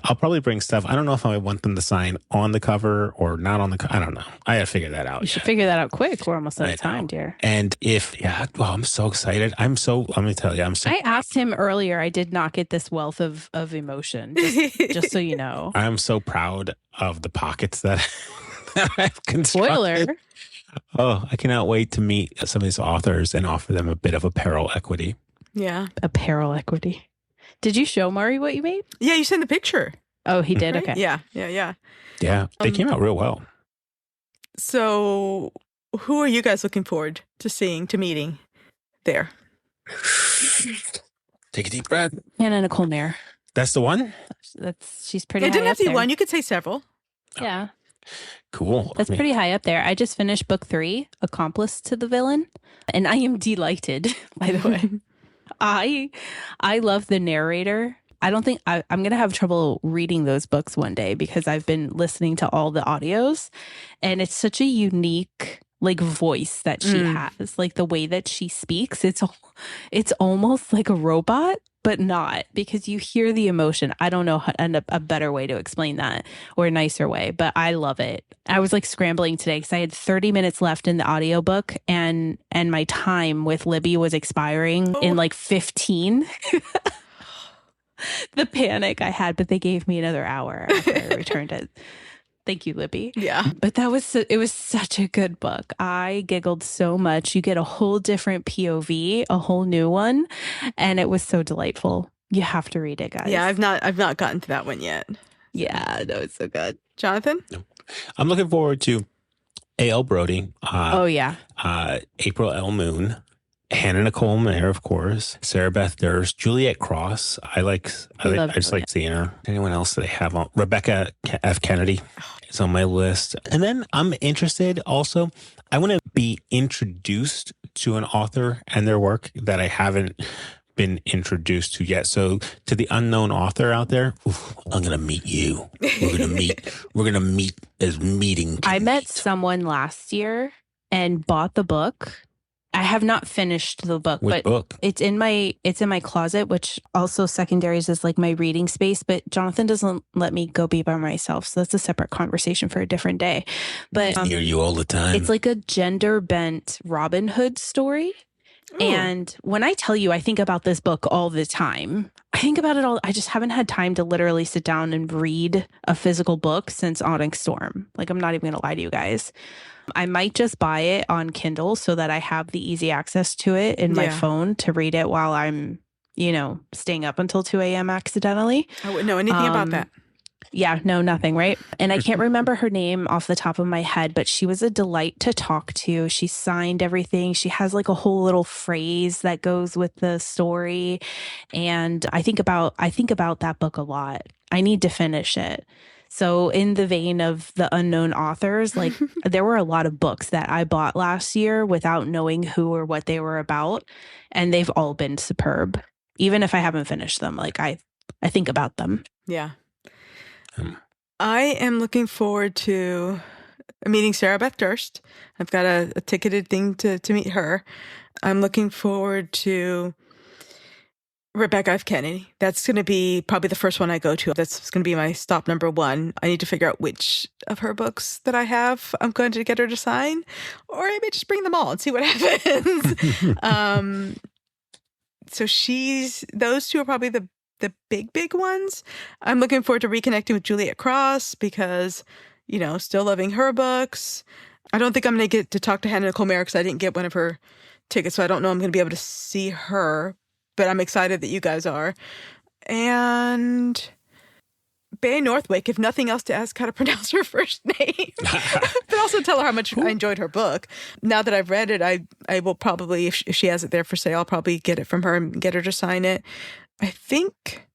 I'll probably bring stuff. I don't know if I want them to sign on the cover or not on the cover. I don't know. I got to figure that out. You should figure that out quick. We're almost out of time, dear. And I'm so excited. let me tell you, I asked him earlier. I did not get this wealth of emotion, just so you know. I'm so proud of the pockets that I've constructed. Spoiler. Oh, I cannot wait to meet some of these authors and offer them a bit of apparel equity. Yeah. Apparel equity. Did you show Murray what you made? Yeah, you sent the picture. Oh, he did? Right? Okay. Yeah. Yeah, they came out real well. So who are you guys looking forward to meeting there? Take a deep breath. Hannah Nicole Mayer. That's the one? She's pretty high It didn't have to be there. one. You could say several. Yeah. Cool. That's pretty high up there. I just finished book 3, Accomplice to the Villain, and I am delighted, by the way. I love the narrator. I don't think I'm going to have trouble reading those books one day because I've been listening to all the audios, and it's such a unique voice that she has, like the way that she speaks. It's almost like a robot, but not, because you hear the emotion. I don't know a better way to explain that, or a nicer way, but I love it. I was scrambling today because I had 30 minutes left in the audiobook, and my time with Libby was expiring in 15. The panic I had, but they gave me another hour after I returned it. Thank you, Libby. Yeah. But it was such a good book. I giggled so much. You get a whole different POV, a whole new one. And it was so delightful. You have to read it, guys. Yeah, I've not gotten to that one yet. Yeah, no, it's so good. Jonathan? No. I'm looking forward to A.L. Brody. April L. Moon. Hannah Nicole Mayer, of course. Sarah Beth Durst. Juliet Cross. I just like seeing her. Anyone else that they have on? Rebecca F. Kennedy is on my list. And then I'm interested also. I want to be introduced to an author and their work that I haven't been introduced to yet. So to the unknown author out there, I'm going to meet you. We're going to meet is meeting. I met someone last year and bought the book. I have not finished the book, Which but book? it's in my closet, which also secondaries is like my reading space. But Jonathan doesn't let me go be by myself, so that's a separate conversation for a different day. But Near you all the time. it's like a gender bent Robin Hood story. Ooh. And when I tell you, I think about this book all the time. I think about it all. I just haven't had time to literally sit down and read a physical book since Autumn Storm. Like, I'm not even going to lie to you guys. I might just buy it on Kindle so that I have the easy access to it in my phone to read it while I'm, staying up until 2 a.m. accidentally. I wouldn't know anything about that. Yeah, no, nothing, right? And I can't remember her name off the top of my head, but she was a delight to talk to. She signed everything. She has like a whole little phrase that goes with the story. And I think about that book a lot. I need to finish it. So in the vein of the unknown authors, like there were a lot of books that I bought last year without knowing who or what they were about. And they've all been superb. Even if I haven't finished them, like I think about them. Yeah. I am looking forward to meeting Sarah Beth Durst. I've got a ticketed thing to meet her. I'm looking forward to Rebecca F. Kennedy. That's going to be probably the first one I go to. That's going to be my stop number one. I need to figure out which of her books that I have I'm going to get her to sign, or I may just bring them all and see what happens. So those two are probably the big ones. I'm looking forward to reconnecting with Juliet Cross because, still loving her books. I don't think I'm going to get to talk to Hannah Nicole Merrick because I didn't get one of her tickets, so I don't know I'm going to be able to see her, but I'm excited that you guys are. And Bay Northwick, if nothing else, to ask how to pronounce her first name, but also tell her how much I enjoyed her book. Now that I've read it, I will probably, if she has it there for sale, I'll probably get it from her and get her to sign it. I think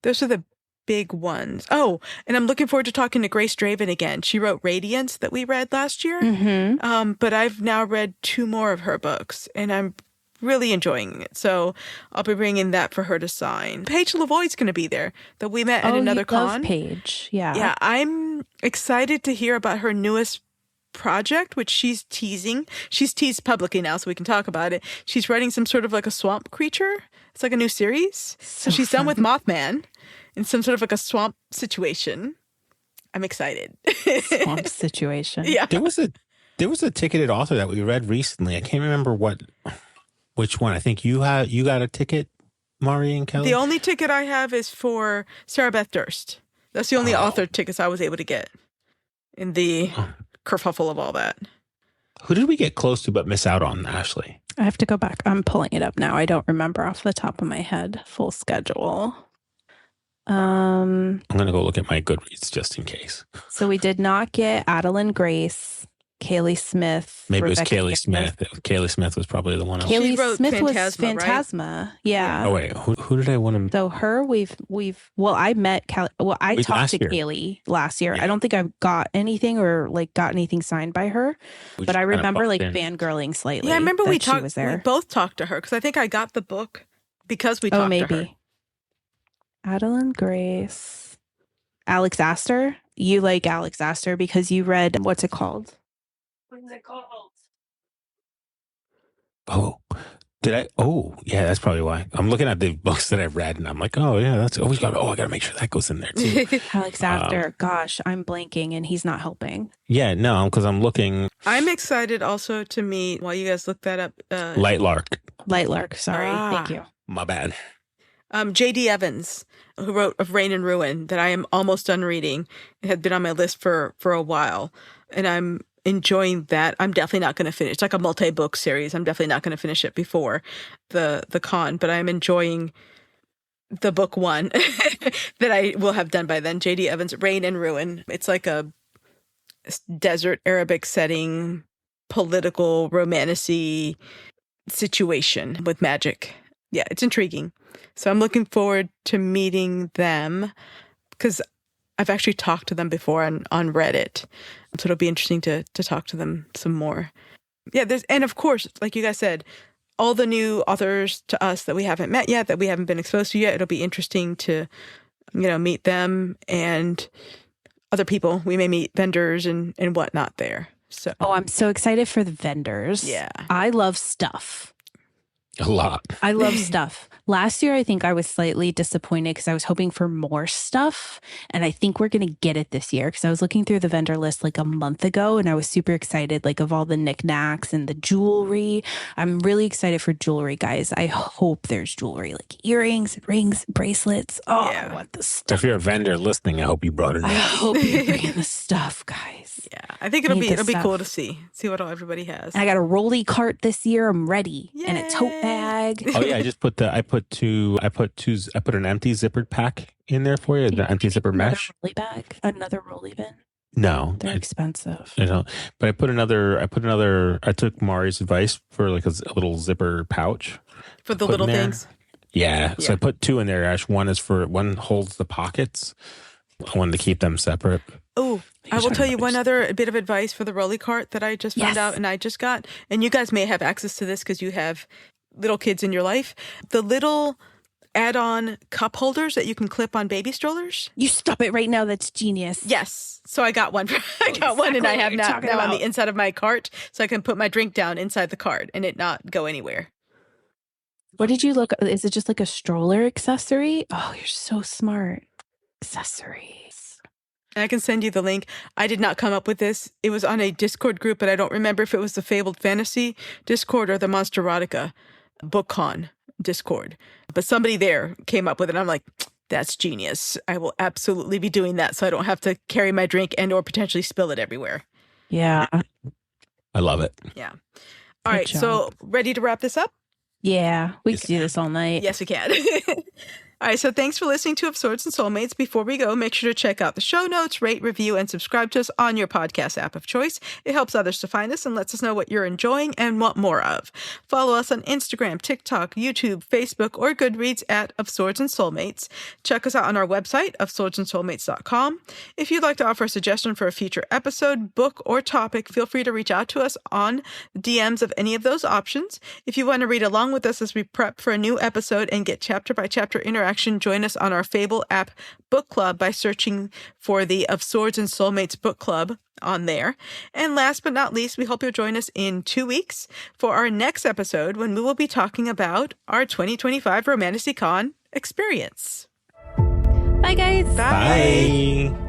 those are the big ones. Oh, and I'm looking forward to talking to Grace Draven again. She wrote Radiance that we read last year, but I've now read 2 more of her books, and I'm really enjoying it. So I'll be bringing that for her to sign. Paige Lavoie's going to be there, that we met at another con. Paige, yeah. Yeah, I'm excited to hear about her newest project, which she's teasing. She's teased publicly now, so we can talk about it. She's writing some sort of like a swamp creature. It's like a new series. So she's done with Mothman in some sort of like a swamp situation. I'm excited. Swamp situation. Yeah. There was a ticketed author that we read recently. I can't remember which one. I think you got a ticket, Mari and Kelly. The only ticket I have is for Sarah Beth Durst. That's the only author tickets I was able to get in the kerfuffle of all that. Who did we get close to but miss out on, Ashley? I have to go back. I'm pulling it up now. I don't remember off the top of my head full schedule. I'm going to go look at my Goodreads just in case. So we did not get Adeline Grace, Kaylee Smith. Maybe Rebecca it was Kaylee Smith. Kaylee Smith was probably the one. Kaylee Smith Phantasma, was Phantasma. right? Yeah. Oh wait, who did I want to? So her, I met Kelly. Well, I talked to Kaylee last year. Yeah. I don't think I've got anything or got anything signed by her, but I remember fangirling slightly. Yeah, I remember we was there. We both talked to her because I think I got the book because we talked to her. Adeline Grace, Alex Astor. You like Alex Astor because you read what's it called? What is it called? Oh, did I? Oh, yeah, that's probably why. I'm looking at the books that I've read, and I'm like, oh, yeah, that's always got. Oh, I got to make sure that goes in there too. Alex Astor. Gosh, I'm blanking, and he's not helping. Yeah, no, because I'm looking. I'm excited also to meet. While you guys look that up, Lightlark. Sorry, thank you. My bad. J.D. Evans, who wrote Of Rain and Ruin, that I am almost done reading. It had been on my list for a while, and I'm enjoying that. I'm definitely not going to finish. It's like a multi-book series. I'm definitely not going to finish it before the con, but I'm enjoying the book 1 that I will have done by then. J.D. Evans, Rain and Ruin. It's like a desert Arabic setting, political romantic-y situation with magic. Yeah, it's intriguing. So I'm looking forward to meeting them because I've actually talked to them before on Reddit. So it'll be interesting to talk to them some more. Yeah, and of course, like you guys said, all the new authors to us that we haven't met yet, that we haven't been exposed to yet, it'll be interesting to, meet them. And other people. We may meet vendors and whatnot there. So, oh, I'm so excited for the vendors. Yeah. I love stuff. A lot. I love stuff. Last year, I think I was slightly disappointed because I was hoping for more stuff. And I think we're going to get it this year because I was looking through the vendor list like a month ago and I was super excited, like of all the knickknacks and the jewelry. I'm really excited for jewelry, guys. I hope there's jewelry like earrings, rings, bracelets. Oh, Yeah. I want the stuff. If you're a vendor listening, I hope you brought it I in. hope you're bringing the stuff, guys. Yeah, I think it'll Need the be stuff. cool to see what all everybody has. And I got a rolly cart this year. I'm ready. And a tote Yay. bag. Oh yeah, I just put I put an empty zippered pack in there for you, the empty zipper mesh. Rolly bag, another rolly bin. No, They're expensive. I don't. But I took Mari's advice for like a little zipper pouch For the put little in there. things. Yeah, so Yeah. I put 2 in there, Ash. One holds the pockets. I wanted to keep them separate. Oh, I will tell you one other bit of advice for the rolly cart that I just found out and I just got. And you guys may have access to this because you have little kids in your life. The little add-on cup holders that you can clip on baby strollers. You stop it right now. That's genius. Yes. So I got one. I got one and I have what you're now talking on the about. inside of my cart so I can put my drink down inside the cart and it not go anywhere. What did you look? Is it just like a stroller accessory? Oh, you're so smart. Accessories. And I can send you the link. I did not come up with this. It was on a Discord group, but I don't remember if it was the Fabled Fantasy Discord or the Monsterotica BookCon Discord. But somebody there came up with it. I'm like, that's genius. I will absolutely be doing that so I don't have to carry my drink and or potentially spill it everywhere. Yeah. I love it. Yeah. All Good right. job. So ready to wrap this up? Yeah. We could do this all night. Yes, we can. All right, so thanks for listening to Of Swords and Soulmates. Before we go, make sure to check out the show notes, rate, review, and subscribe to us on your podcast app of choice. It helps others to find us and lets us know what you're enjoying and want more of. Follow us on Instagram, TikTok, YouTube, Facebook, or Goodreads at Of Swords and Soulmates. Check us out on our website, ofswordsandsoulmates.com. If you'd like to offer a suggestion for a future episode, book, or topic, feel free to reach out to us on DMs of any of those options. If you want to read along with us as we prep for a new episode and get chapter-by-chapter interaction, join us on our Fable app book club by searching for the Of Swords and Soulmates book club on there. And last but not least, we hope you'll join us in 2 weeks for our next episode when we will be talking about our 2025 Romanticy Con experience. Bye, guys. Bye. Bye.